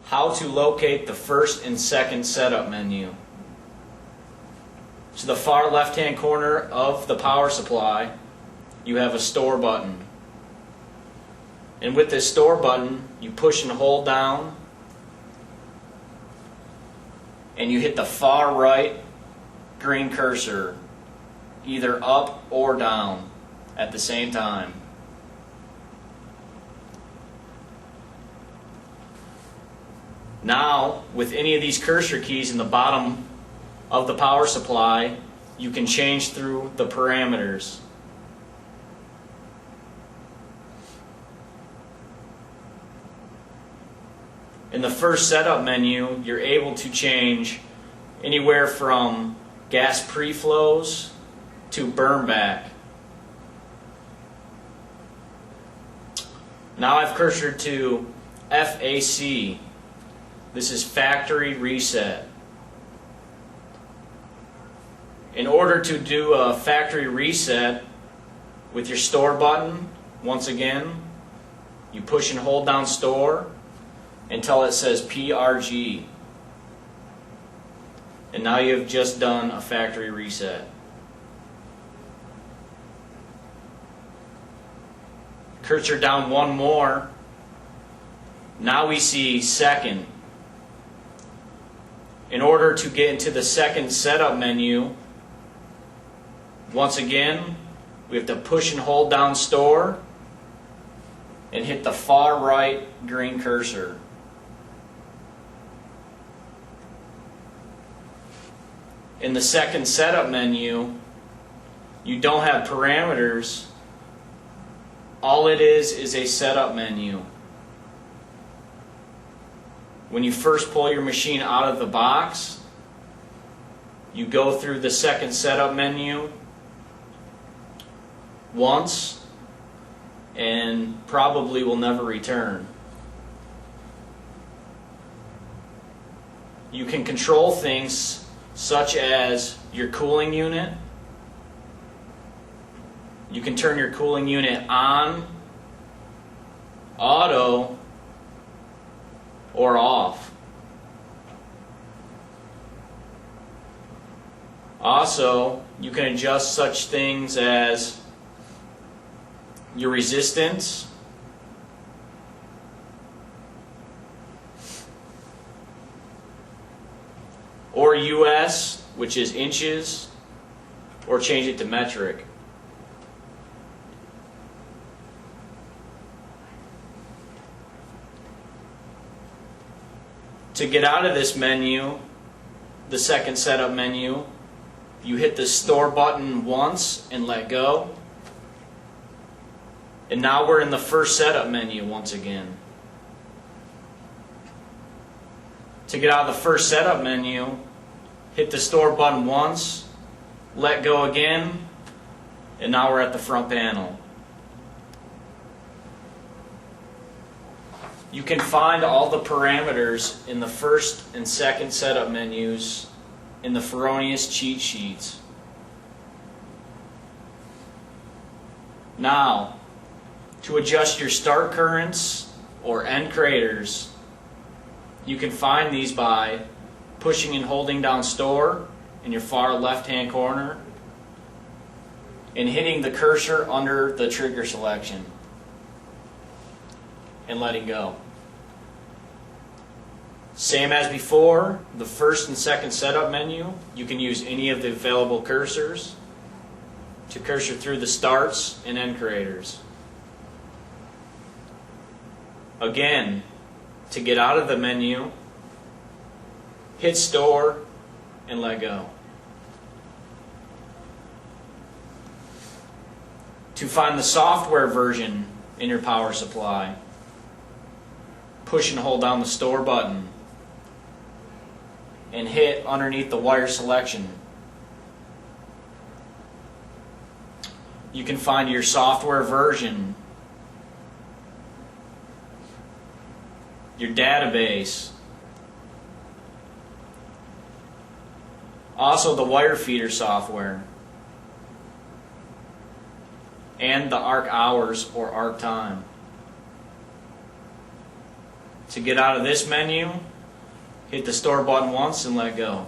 how to locate the first and second setup menu. To the far left hand corner of the power supply, you have a store button. And with this store button, you push and hold down, and you hit the far right green cursor, either up or down at the same time. Now, with any of these cursor keys in the bottom of the power supply, you can change through the parameters. In the first setup menu, you're able to change anywhere from gas pre-flows to burn back. Now I've cursored to FAC. This is factory reset. In order to do a factory reset with your store button, once again, you push and hold down store until it says PRG. And now you have just done a factory reset. Cursor down one more. Now we see second. In order to get into the second setup menu, once again, we have to push and hold down store and hit the far right green cursor. In the second setup menu, you don't have parameters. All it is a setup menu. When you first pull your machine out of the box, you go through the second setup menu once and probably will never return. You can control things such as your cooling unit. You can turn your cooling unit on, auto, or off. Also, you can adjust such things as your resistance, or US, which is inches, or change it to metric. To get out of this menu, the second setup menu, you hit the store button once and let go. And now we're in the first setup menu once again. To get out of the first setup menu, hit the store button once, let go again, and now we're at the front panel. You can find all the parameters in the first and second setup menus in the Fronius cheat sheets. Now, to adjust your start currents or end craters, you can find these by pushing and holding down store in your far left hand corner and hitting the cursor under the trigger selection and letting go. Same as before, the first and second setup menu, you can use any of the available cursors to cursor through the starts and end craters. Again, to get out of the menu, hit store and let go. To find the software version in your power supply, push and hold down the store button and hit underneath the wire selection. You can find your software version, your database, also the wire feeder software, and the arc hours or arc time. To get out of this menu, hit the store button once and let go.